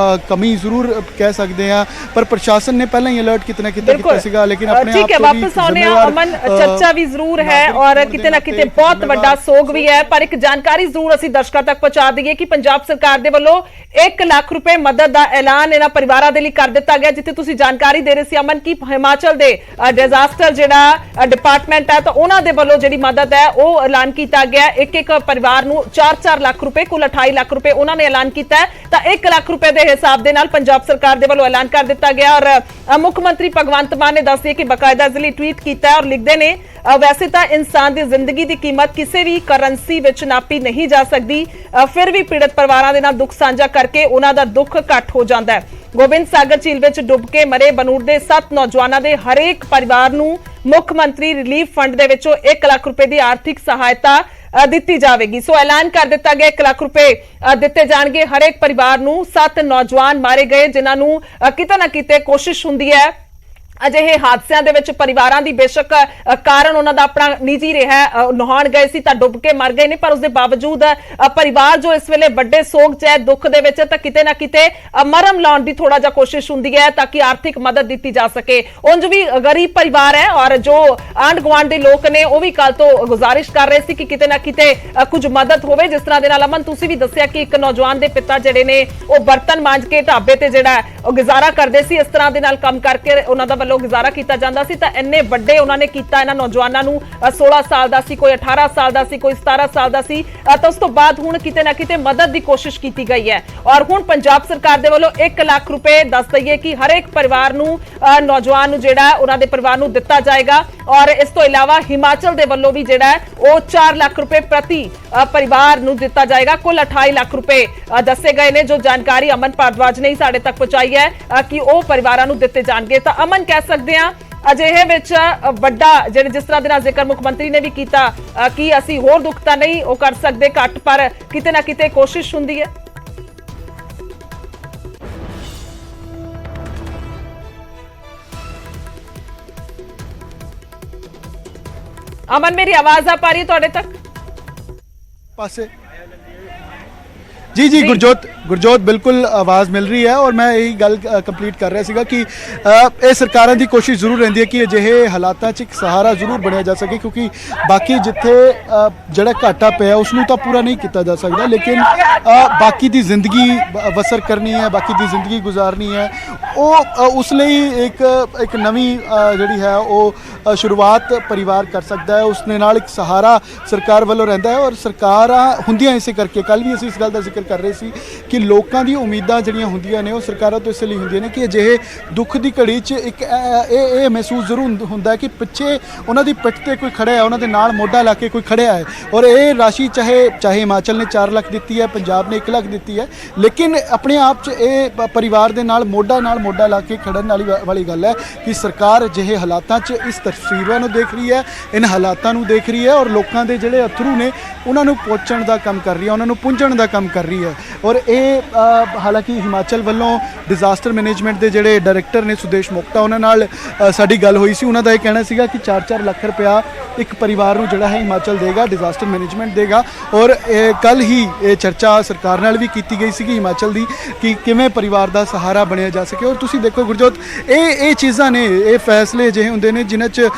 B: ਕਮੀ ਜ਼ਰੂਰ ਕਹਿ ਸਕਦੇ ਹਾਂ, ਪਰ ਪ੍ਰਸ਼ਾਸਨ ਨੇ ਪਹਿਲਾਂ ਹੀ ਅਲਰਟ ਕਿਤੇ ਨਾ ਕਿਤੇ ਕੀਤਾ ਸੀਗਾ, ਲੇਕਿਨ ਆਪਣੇ ਆਪ ਤੋਂ ਵੀ
A: ਅਮਨ ਚਰਚਾ ਵੀ ਜ਼ਰੂਰ ਹੈ ਔਰ ਕਿਤੇ ਨਾ ਕਿਤੇ ਬਹੁਤ ਵੱਡਾ ਸੋਗ ਵੀ ਹੈ। ਪਰ ਇੱਕ ਜਾਣਕਾਰੀ ਜ਼ਰੂਰ ਅਸੀਂ ਦਰਸ਼ਕਾਂ ਤੱਕ ਪਹੁੰਚਾ ਦਈਏ ਕਿ ਪੰਜਾਬ ਸਰਕਾਰ ਦੇ ਵੱਲੋਂ 1 ਲੱਖ ਰੁਪਏ ਮਦਦ ਦਾ ਐਲਾਨ ਇਹਨਾਂ ਪਰਿਵਾਰਾਂ ਦੇ ਲਈ ਕਰ ਦਿੱਤਾ ਗਿਆ। ਜਿੱਥੇ ਤੁਸੀਂ ਜਾਣਕਾਰੀ ਦੇ ਰਹੇ ਸੀ ਅਮਨ ਕਿ ਹਿਮਾਚਲ ਦੇ ਡਿਜ਼ਾਸਟਰ ਜਿਹੜਾ ਡਿਪਾਰਟਮੈਂਟ ਹੈ ਤਾਂ ਉਹਨਾਂ ਦੇ ਵੱਲੋਂ ਜਿਹੜੀ ਮਦਦ ਹੈ ਉਹ ਐਲਾਨ ਕੀਤਾ ਗਿਆ। ਇੱਕ ਪਰਿਵਾਰ ਨੂੰ 4-4 ਲੱਖ ਰੁਪਏ, ਕੁੱਲ 28 ਲੱਖ ਰੁਪਏ ਉਹਨਾਂ ਨੇ ਐਲਾਨ ਕੀਤਾ ਹੈ। ਤਾਂ 1 ਲੱਖ ਰੁਪਏ ਦੇ ਹਿਸਾਬ ਦੇ ਨਾਲ ਪੰਜਾਬ ਸਰਕਾਰ ਦੇ ਵੱਲੋਂ ਐਲਾਨ ਕਰ ਦਿੱਤਾ ਗਿਆ। ਔਰ ਮੁੱਖ ਮੰਤਰੀ ਭਗਵੰਤ ਮਾਨ ਨੇ ਦੱਸਿਆ ਕਿ ਬਕਾਇਦਾ ਜ਼ਿਲ੍ਹੇ ਟਵੀਟ ਕੀਤਾ ਔਰ ਲਿਖਦੇ ਨੇ ਵੈਸੇ ਤਾਂ ਇਨਸਾਨ ਦੀ ਜ਼ਿੰਦਗੀ ਦੀ ਕੀਮਤ ਕਿਸੇ ਵੀ ਕਰੰਸੀ ਵਿੱਚ ਨਾਪੀ ਨਹੀਂ ਜਾ ਸਕਦੀ, ਫਿਰ ਵੀ ਪੀੜਤ ਪਰਿਵਾਰਾਂ ਦੇ ਨਾਲ ਦੁੱਖ ਸਾਂਝਾ ਕਰਕੇ ਉਹਨਾਂ ਦਾ ਦੁੱਖ ਘੱਟ ਹੋ ਜਾਂਦਾ ਹੈ। ਗੋਬਿੰਦ ਸਾਗਰ ਝੀਲ ਵਿੱਚ ਡੁੱਬ ਕੇ ਮਰੇ ਬਨੂੜ ਦੇ 7 ਨੌਜਵਾਨਾਂ ਦੇ ਹਰੇਕ ਪਰਿਵਾਰ ਨੂੰ ਮੁੱਖ ਮੰਤਰੀ ਰਿਲੀਫ ਫੰਡ ਦੇ ਵਿੱਚੋਂ 1 ਲੱਖ ਰੁਪਏ ਦੀ ਆਰਥਿਕ ਸਹਾਇਤਾ ਦਿੱਤੀ ਜਾਵੇਗੀ। ਸੋ ਐਲਾਨ ਕਰ ਦਿੱਤਾ ਗਿਆ 1 ਲੱਖ ਰੁਪਏ ਦਿੱਤੇ ਜਾਣਗੇ ਹਰੇਕ ਪਰਿਵਾਰ ਨੂੰ। 7 ਨੌਜਵਾਨ ਮਾਰੇ ਗਏ ਜਿਨ੍ਹਾਂ ਨੂੰ ਕਿਤੇ ਨਾ ਕਿਤੇ ਕੋਸ਼ਿਸ਼ ਹੁੰਦੀ ਹੈ ਅਜਿਹੇ ਹਾਦਸਿਆਂ ਦੇ ਵਿੱਚ ਪਰਿਵਾਰਾਂ ਦੀ ਬੇਸ਼ੱਕ ਕਾਰਨ ਉਹਨਾਂ ਦਾ ਆਪਣਾ ਨਿੱਜੀ ਰਿਹਾ, ਨਹਾਉਣ ਗਏ ਸੀ ਤਾਂ ਡੁੱਬ ਕੇ ਮਰ ਗਏ ਨੇ, ਪਰ ਉਸ ਦੇ ਬਾਵਜੂਦ ਪਰਿਵਾਰ ਜੋ ਇਸ ਵੇਲੇ ਵੱਡੇ ਸੋਗ 'ਚ ਹੈ, ਦੁੱਖ ਦੇ ਵਿੱਚ ਤਾਂ ਕਿਤੇ ਨਾ ਕਿਤੇ ਮਰਮ ਲਾਉਣ ਦੀ ਥੋੜਾ ਜਿਹਾ ਕੋਸ਼ਿਸ਼ ਹੁੰਦੀ ਹੈ ਤਾਂ ਕਿ ਆਰਥਿਕ ਮਦਦ ਦਿੱਤੀ ਜਾ ਸਕੇ। ਉਂਝ ਵੀ ਗਰੀਬ ਪਰਿਵਾਰ ਹੈ ਔਰ ਜੋ ਆਂਢ ਗੁਆਂਢ ਦੇ ਲੋਕ ਨੇ ਉਹ ਵੀ ਕੱਲ ਤੋਂ ਗੁਜ਼ਾਰਿਸ਼ ਕਰ ਰਹੇ ਸੀ ਕਿ ਕਿਤੇ ਨਾ ਕਿਤੇ ਕੁਝ ਮਦਦ ਹੋਵੇ। ਜਿਸ ਤਰ੍ਹਾਂ ਦੇ ਨਾਲ ਅਮਨ ਤੁਸੀਂ ਵੀ ਦੱਸਿਆ ਕਿ ਇੱਕ ਨੌਜਵਾਨ ਦੇ ਪਿਤਾ ਜਿਹੜੇ ਨੇ ਉਹ ਬਰਤਨ ਮਾਂਜ ਕੇ ਢਾਬੇ ਤੇ ਜਿਹੜਾ ਉਹ ਗੁਜ਼ਾਰਾ ਕਰਦੇ ਸੀ, ਇਸ ਤਰ੍ਹਾਂ ਦੇ ਨਾਲ ਕੰਮ ਕਰਕੇ ਉਹਨਾਂ ਦਾ ਵੱਲੋਂ ਗੁਜ਼ਾਰਾ ਕੀਤਾ ਜਾਂਦਾ ਸੀ। ਤਾਂ ਇੰਨੇ ਵੱਡੇ ਉਹਨਾਂ ਨੇ ਕੀਤਾ ਇਹਨਾਂ ਨੌਜਵਾਨਾਂ ਨੂੰ, 16 ਸਾਲ ਦਾ ਸੀ, ਕੋਈ 18 ਸਾਲ ਦਾ ਸੀ, ਕੋਈ 17 ਸਾਲ ਦਾ ਸੀ। ਤਾਂ ਉਸ ਤੋਂ ਬਾਅਦ ਹੁਣ ਕਿਤੇ ਨਾ ਕਿਤੇ ਮਦਦ ਦੀ ਕੋਸ਼ਿਸ਼ ਕੀਤੀ ਗਈ ਹੈ ਔਰ ਹੁਣ ਪੰਜਾਬ ਸਰਕਾਰ ਦੇ ਵੱਲੋਂ 1 ਲੱਖ ਰੁਪਏ ਦੱਸ ਦਈਏ ਕਿ ਹਰੇਕ ਪਰਿਵਾਰ ਨੂੰ, ਨੌਜਵਾਨ ਨੂੰ ਜਿਹੜਾ ਉਹਨਾਂ ਦੇ ਪਰਿਵਾਰ ਨੂੰ ਦਿੱਤਾ ਜਾਏਗਾ। ਔਰ ਇਸ ਤੋਂ ਇਲਾਵਾ ਹਿਮਾਚਲ ਦੇ ਵੱਲੋਂ ਵੀ ਜਿਹੜਾ ਉਹ 4 ਲੱਖ ਰੁਪਏ ਪ੍ਰਤੀ ਪਰਿਵਾਰ ਨੂੰ ਦਿੱਤਾ ਜਾਏਗਾ। ਕੁੱਲ 28 ਲੱਖ ਰੁਪਏ ਦੱਸੇ ਗਏ ਨੇ। ਜੋ ਜਾਣਕਾਰੀ ਅਮਨ ਭਾਰਦਵਾਜ ਨੇ ਸਾਡੇ ਤੱਕ ਪਹੁੰਚਾਈ ਹੈ ਕਿ ਉਹ ਪਰਿਵਾਰਾਂ ਨੂੰ ਦਿੱਤੇ ਜਾਣਗੇ। ਤਾਂ ਅਮਨ ਕਹਿ ਸਕਦੇ ਹਾਂ ਅਜਿਹੇ ਵਿੱਚ ਵੱਡਾ ਜਿਹੜੇ ਜਿਸ ਤਰ੍ਹਾਂ ਦੇ ਨਾਲ ਜ਼ਿਕਰ ਮੁੱਖ ਮੰਤਰੀ ਨੇ ਵੀ ਕੀਤਾ ਕਿ ਅਸੀਂ ਹੋਰ ਦੁੱਖ ਤਾਂ ਨਹੀਂ ਉਹ ਕਰ ਸਕਦੇ ਘੱਟ, ਪਰ ਕਿਤੇ ਨਾ ਕਿਤੇ ਕੋਸ਼ਿਸ਼ ਹੁੰਦੀ ਹੈ। ਅਮਨ ਮੇਰੀ ਆਵਾਜ਼ ਆ ਪਾ ਰਹੀ ਹੈ ਤੁਹਾਡੇ ਤੱਕ?
B: ਪਾਸੇ जी जी गुरजोत बिल्कुल आवाज़ मिल रही है और मैं यही गल कंप्लीट कर रहा ਸੀਗਾ ਕਿ ਇਹ ਸਰਕਾਰਾਂ ਦੀ ਕੋਸ਼ਿਸ਼ ਜ਼ਰੂਰ ਰਹਿੰਦੀ ਹੈ ਕਿ ਅਜਿਹੇ ਹਾਲਾਤਾਂ 'ਚ ਇੱਕ ਸਹਾਰਾ ਜ਼ਰੂਰ ਬਣਿਆ ਜਾ ਸਕੇ ਕਿਉਂਕਿ ਬਾਕੀ ਜਿੱਥੇ ਜਿਹੜਾ ਘਾਟਾ ਪਿਆ ਉਸ ਨੂੰ ਤਾਂ ਪੂਰਾ ਨਹੀਂ ਕੀਤਾ ਜਾ ਸਕਦਾ ਲੇਕਿਨ ਬਾਕੀ ਦੀ ਜ਼ਿੰਦਗੀ ਬਸਰ ਕਰਨੀ ਹੈ ਬਾਕੀ ਦੀ ਜ਼ਿੰਦਗੀ ਗੁਜ਼ਾਰਨੀ ਹੈ ਉਹ ਉਸ ਲਈ ਇੱਕ ਨਵੀਂ ਜਿਹੜੀ ਹੈ ਉਹ ਸ਼ੁਰੂਆਤ ਪਰਿਵਾਰ ਕਰ ਸਕਦਾ ਹੈ ਉਸ ਦੇ ਨਾਲ ਇੱਕ ਸਹਾਰਾ ਸਰਕਾਰ ਵੱਲੋਂ ਰਹਿੰਦਾ ਹੈ ਔਰ ਸਰਕਾਰਾਂ ਹੁੰਦੀਆਂ ਇਸੇ ਕਰਕੇ ਕੱਲ ਵੀ ਅਸੀਂ ਇਸ ਗੱਲ ਦਾ ਜ਼ਿਕਰ ਕਰ ਰਹੇ ਸੀ ਕਿ ਲੋਕਾਂ ਦੀ ਉਮੀਦਾਂ ਜਿਹੜੀਆਂ ਹੁੰਦੀਆਂ ਨੇ ਉਹ ਸਰਕਾਰਾਂ ਤੋਂ ਇਸ ਲਈ ਹੁੰਦੀਆਂ ਨੇ ਕਿ ਅਜਿਹੇ ਦੁੱਖ ਦੀ ਘੜੀ 'ਚ ਇੱਕ ਇਹ ਮਹਿਸੂਸ ਜ਼ਰੂਰ ਹੁੰਦਾ ਕਿ ਪਿੱਛੇ ਉਹਨਾਂ ਦੀ ਪਿੱਠ ਤੇ ਕੋਈ ਖੜਿਆ ਹੈ ਉਹਨਾਂ ਦੇ ਨਾਲ ਮੋਢਾ ਲਾ ਕੇ ਕੋਈ ਖੜਿਆ ਹੈ ਔਰ ਇਹ ਰਾਸ਼ੀ ਚਾਹੇ ਹਿਮਾਚਲ ਨੇ 4 ਲੱਖ ਦਿੱਤੀ ਹੈ ਪੰਜਾਬ ਨੇ 1 ਲੱਖ ਦਿੱਤੀ ਹੈ ਲੇਕਿਨ ਆਪਣੇ ਆਪ 'ਚ ਇਹ ਪਰਿਵਾਰ ਦੇ ਨਾਲ ਮੋਢਾ ਲਾ ਕੇ ਖੜਨ ਵਾਲੀ ਗੱਲ ਹੈ ਕਿ ਸਰਕਾਰ ਅਜਿਹੇ ਹਾਲਾਤਾਂ 'ਚ ਇਸ ਤਸਵੀਰਾਂ ਨੂੰ ਦੇਖ ਰਹੀ ਹੈ ਇਨ ਹਾਲਾਤਾਂ ਨੂੰ ਦੇਖ ਰਹੀ ਹੈ ਔਰ ਲੋਕਾਂ ਦੇ ਜਿਹੜੇ ਅਥਰੂ ਨੇ ਉਹਨਾਂ ਨੂੰ ਪਹੁੰਚਣ ਦਾ ਕੰਮ ਕਰ ਰਹੀ ਹੈ ਉਹਨਾਂ ਨੂੰ ਪੁੰਝਣ ਦਾ ਕੰਮ ਕਰ ਰਹੀ ਹੈ ਔਰ ਇਹ ਹਾਲਾਂਕਿ ਹਿਮਾਚਲ ਵੱਲੋਂ ਡਿਜ਼ਾਸਟਰ ਮੈਨੇਜਮੈਂਟ ਦੇ ਜਿਹੜੇ ਡਾਇਰੈਕਟਰ ਨੇ ਸੁਦੇਸ਼ ਮੁਕਤਾ ਉਹਨਾਂ ਨਾਲ ਸਾਡੀ ਗੱਲ ਹੋਈ ਸੀ ਉਹਨਾਂ ਦਾ ਇਹ ਕਹਿਣਾ ਸੀਗਾ ਕਿ 4-4 ਲੱਖ ਰੁਪਇਆ ਇੱਕ ਪਰਿਵਾਰ ਨੂੰ ਜਿਹੜਾ ਹੈ ਹਿਮਾਚਲ ਦੇਗਾ ਡਿਜ਼ਾਸਟਰ ਮੈਨੇਜਮੈਂਟ ਦੇਗਾ ਔਰ ਕੱਲ ਹੀ ਇਹ ਚਰਚਾ ਸਰਕਾਰ ਨਾਲ ਵੀ ਕੀਤੀ ਗਈ ਸੀ ਕਿ ਹਿਮਾਚਲ ਦੀ ਕਿ ਕਿਵੇਂ ਪਰਿਵਾਰ ਦਾ ਸਹਾਰਾ ਬਣਿਆ ਜਾ ਸਕੇ ਔਰ ਤੁਸੀਂ ਦੇਖੋ ਗੁਰਜੋਤ ਇਹ ਚੀਜ਼ਾਂ ਨੇ ਇਹ ਫੈਸਲੇ ਅਜਿਹੇ ਹੁੰਦੇ ਨੇ ਜਿਨ੍ਹਾਂ 'ਚ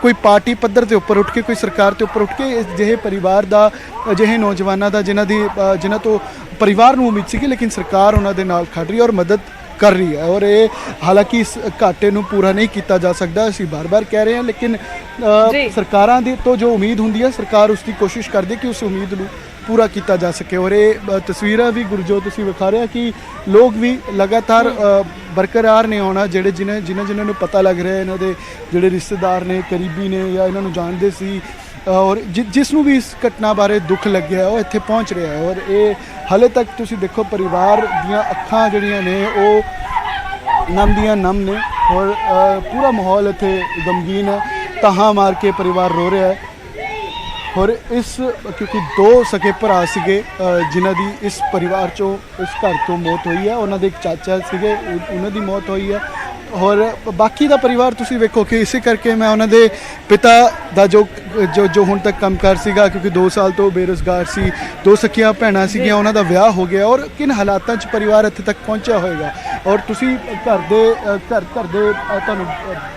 B: ਕੋਈ ਪਾਰਟੀ ਪੱਧਰ ਦੇ ਉੱਪਰ ਉੱਠ ਕੇ ਕੋਈ ਸਰਕਾਰ ਦੇ ਉੱਪਰ ਉੱਠ ਕੇ ਅਜਿਹੇ ਪਰਿਵਾਰ ਦਾ ਅਜਿਹੇ ਨੌਜਵਾਨਾਂ ਦਾ ਜਿਨ੍ਹਾਂ ਤੋਂ ਪਰਿਵਾਰ ਨੂੰ ਉਮੀਦ ਸੀ ਕਿ ਲੇਕਿਨ ਸਰਕਾਰ ਉਹਨਾਂ ਦੇ ਨਾਲ ਖੜ ਰਹੀ ਹੈ ਔਰ ਮਦਦ ਕਰ ਰਹੀ ਹੈ ਔਰ ਇਹ ਹਾਲਾਂਕਿ ਇਸ ਘਾਟੇ ਨੂੰ ਪੂਰਾ ਨਹੀਂ ਕੀਤਾ ਜਾ ਸਕਦਾ ਅਸੀਂ ਬਾਰ-ਬਾਰ ਕਹਿ ਰਹੇ ਹਾਂ ਲੇਕਿਨ ਸਰਕਾਰਾਂ ਦੀ ਤੋਂ ਜੋ ਉਮੀਦ ਹੁੰਦੀ ਹੈ ਸਰਕਾਰ ਉਸ ਦੀ ਕੋਸ਼ਿਸ਼ ਕਰਦੀ ਕਿ ਉਸ ਉਮੀਦ ਨੂੰ ਪੂਰਾ ਕੀਤਾ ਜਾ ਸਕੇ ਔਰ ਇਹ ਤਸਵੀਰਾਂ ਵੀ ਗੁਰਜੋਤ ਤੁਸੀਂ ਵਿਖਾ ਰਹੇ ਕਿ ਲੋਕ ਵੀ ਲਗਾਤਾਰ ਬਰਕਰਾਰ ਨੇ ਆਉਣਾ ਜਿਹੜੇ ਜਿਨ੍ਹਾਂ ਨੂੰ ਪਤਾ ਲੱਗ ਰਿਹਾ ਇਹਨਾਂ ਦੇ ਜਿਹੜੇ ਰਿਸ਼ਤੇਦਾਰ ਨੇ ਕਰੀਬੀ ਨੇ ਜਾਂ ਇਹਨਾਂ ਨੂੰ ਜਾਣਦੇ ਸੀ ਔਰ ਜਿਸ ਨੂੰ ਵੀ ਇਸ ਘਟਨਾ ਬਾਰੇ ਦੁੱਖ ਲੱਗਿਆ ਉਹ ਇੱਥੇ ਪਹੁੰਚ ਰਿਹਾ ਹੈ ਔਰ ਇਹ ਹਾਲੇ ਤੱਕ ਤੁਸੀਂ ਦੇਖੋ ਪਰਿਵਾਰ ਦੀਆਂ ਅੱਖਾਂ ਜਿਹੜੀਆਂ ਨੇ ਉਹ ਨਮ ਦੀਆਂ ਨਮ ਨੇ ਔਰ ਪੂਰਾ ਮਾਹੌਲ ਇੱਥੇ ਗਮਗੀਨ ਹੈ ਤਾਹਾਂ ਮਾਰ ਕੇ ਪਰਿਵਾਰ ਰੋ ਰਿਹਾ ਹੈ ਔਰ ਇਸ ਕਿਉਂਕਿ 2 ਸਕੇ ਭਰਾ ਸੀਗੇ ਜਿਨ੍ਹਾਂ ਦੀ ਇਸ ਪਰਿਵਾਰ 'ਚੋਂ ਇਸ ਘਰ ਤੋਂ ਮੌਤ ਹੋਈ ਹੈ ਉਹਨਾਂ ਦੇ ਇੱਕ ਚਾਚਾ ਸੀਗੇ ਉਹਨਾਂ ਦੀ ਮੌਤ ਹੋਈ ਹੈ ਔਰ ਬਾਕੀ ਦਾ ਪਰਿਵਾਰ ਤੁਸੀਂ ਵੇਖੋ ਕਿ ਇਸੇ ਕਰਕੇ ਮੈਂ ਉਹਨਾਂ ਦੇ ਪਿਤਾ ਦਾ ਜੋ ਹੁਣ ਤੱਕ ਕੰਮਕਾਰ ਸੀਗਾ ਕਿਉਂਕਿ 2 ਸਾਲ ਤੋਂ ਬੇਰੁਜ਼ਗਾਰ ਸੀ 2 ਸਕੀਆਂ ਭੈਣਾਂ ਸੀਗੀਆਂ ਉਹਨਾਂ ਦਾ ਵਿਆਹ ਹੋ ਗਿਆ ਔਰ ਕਿਨ ਹਾਲਾਤਾਂ 'ਚ ਪਰਿਵਾਰ ਇੱਥੇ ਤੱਕ ਪਹੁੰਚਿਆ ਹੋਏਗਾ ਔਰ ਤੁਸੀਂ ਘਰ ਦੇ ਤੁਹਾਨੂੰ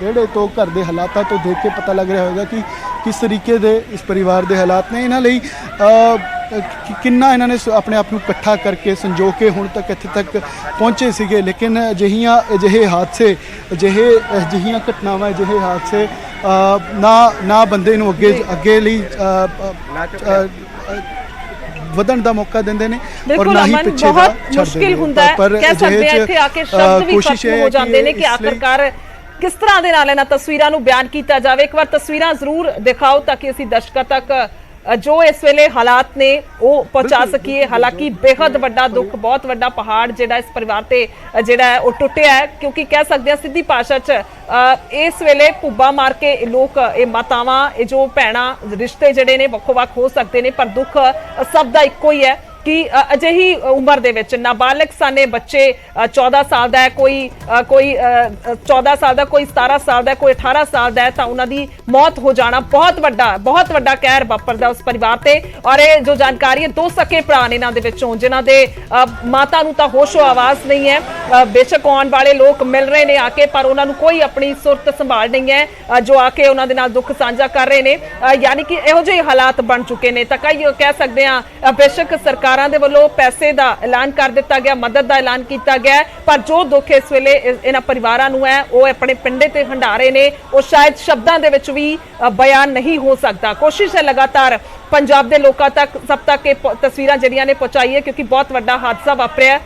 B: ਵਿਹੜੇ ਤੋਂ ਘਰ ਦੇ ਹਾਲਾਤਾਂ ਤੋਂ ਦੇਖ ਕੇ ਪਤਾ ਲੱਗ ਰਿਹਾ ਹੋਵੇਗਾ ਕਿ ਕਿਸ ਤਰੀਕੇ ਦੇ ਇਸ ਪਰਿਵਾਰ ਦੇ ਹਾਲਾਤ ਨੇ ਇਹਨਾਂ ਲਈ ਕਿੰਨਾ ਇਹਨਾਂ ਨੇ ਆਪਣੇ ਆਪ ਨੂੰ ਇਕੱਠਾ ਕਰਕੇ ਸੰਜੋ ਕੇ ਹੁਣ ਤੱਕ ਇੱਥੇ ਤੱਕ ਪਹੁੰਚੇ ਸੀਗੇ ਲੇਕਿਨ ਅਜਿਹੇ ਹਾਦਸੇ ਅਜਿਹੀਆਂ ਘਟਨਾਵਾਂ ਅਜਿਹੇ ਹਾਦਸੇ ਨਾ ਬੰਦੇ ਨੂੰ ਅੱਗੇ ਲਈ ਵਧਣ ਦਾ ਮੌਕਾ ਦਿੰਦੇ ਨੇ ਔਰ ਨਾ ਹੀ ਪਿੱਛੇ ਦਾ
A: ਮੁਸ਼ਕਿਲ ਹੁੰਦਾ ਹੈ ਕਹਿ ਸਕਦੇ ਆ ਇੱਥੇ ਆ ਕੇ ਸ਼ਬਦ ਵੀ ਖਤਮ ਹੋ ਜਾਂਦੇ ਨੇ ਕਿ ਆਖਰਕਾਰ ਕਿਸ ਤਰ੍ਹਾਂ ਦੇ ਨਾਲ ਇਹਨਾਂ ਤਸਵੀਰਾਂ ਨੂੰ ਬਿਆਨ ਕੀਤਾ ਜਾਵੇ ਇੱਕ ਵਾਰ ਤਸਵੀਰਾਂ ਜ਼ਰੂਰ ਦਿਖਾਓ ਤਾਂ ਕਿ ਅਸੀਂ ਦਰਸ਼ਕਾਂ ਤੱਕ जो इस वेले हालात ने वो पहुंचा सकीए हालांकि बेहद वड्डा दुख बहुत वड्डा पहाड़ जिहड़ा इस परिवार ते जिहड़ा है वो टुटिया है क्योंकि कह सकते हैं सीधी भाषा च इस वेले भुब्बा मार के लोग ये मातावां ये जो भैणां रिश्ते जिहड़े ने वक्खो-वक्ख हो सकते हैं पर दुख सब दा इक्को ही है कि अजिही उम्र दे विच नाबालिग साने बच्चे 14 साल दा है कोई 14 साल दा कोई 17 साल दा कोई 18 साल दा है तां उन्हां दी मौत हो जाना बहुत वड्डा कहर वापरदा उस परिवार ते और ये जो जानकारी है 2 सके भरा ने इन्हां दे विचों जिन्हां दे माता नूं तां होशो आवाज़ नहीं है बेशक आउण वाले लोग मिल रहे ने आके पर उन्हां नूं कोई अपनी सुरत संभाल नहीं है जो आके उन्हां दे नाल दुख साझा कर रहे ने यानी कि इहो ਜਿਹੇ हालात बन चुके ने तां कई कह सकते हैं बेशक सरकार ਦੇ ਵੱਲੋਂ ਪੈਸੇ ਦਾ ਐਲਾਨ ਕਰ ਦਿੱਤਾ ਗਿਆ ਮਦਦ ਦਾ ਐਲਾਨ ਕੀਤਾ ਗਿਆ ਪਰ ਜੋ ਦੁੱਖ ਇਸ ਵੇਲੇ ਇਹਨਾਂ ਪਰਿਵਾਰਾਂ ਨੂੰ ਹੈ ਉਹ ਆਪਣੇ ਪਿੰਡੇ ਤੇ ਹੰਡਾਰੇ ਨੇ ਉਹ ਸ਼ਾਇਦ ਸ਼ਬਦਾਂ ਦੇ ਵਿੱਚ ਵੀ ਬਿਆਨ ਨਹੀਂ ਹੋ ਸਕਦਾ ਕੋਸ਼ਿਸ਼ ਹੈ ਲਗਾਤਾਰ ਪੰਜਾਬ ਦੇ ਲੋਕਾਂ ਤੱਕ ਸਭ ਤੱਕ ਇਹ ਤਸਵੀਰਾਂ ਜਿਹੜੀਆਂ ਨੇ ਪਹੁੰਚਾਈਏ ਕਿਉਂਕਿ ਬਹੁਤ ਵੱਡਾ ਹਾਦਸਾ ਵਾਪਰਿਆ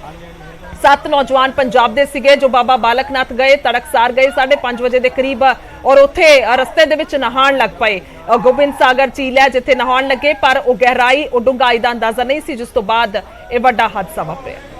A: 7 ਨੌਜਵਾਨ ਪੰਜਾਬ ਦੇ ਸੀਗੇ ਜੋ ਬਾਬਾ ਬਾਲਕ ਨਾਥ ਗਏ ਤੜਕਸਾਰ ਗਏ 5:30 ਵਜੇ ਦੇ ਕਰੀਬ ਔਰ ਉੱਥੇ ਰਸਤੇ ਦੇ ਵਿੱਚ ਨਹਾਉਣ ਲੱਗ ਪਏ ਗੋਬਿੰਦ ਸਾਗਰ ਝੀਲ ਹੈ ਜਿੱਥੇ ਨਹਾਉਣ ਲੱਗੇ ਪਰ ਉਹ ਗਹਿਰਾਈ ਉਹ ਡੂੰਘਾਈ ਦਾ ਅੰਦਾਜ਼ਾ ਨਹੀਂ ਸੀ ਜਿਸ ਤੋਂ ਬਾਅਦ ਇਹ ਵੱਡਾ ਹਾਦਸਾ ਵਾਪਰਿਆ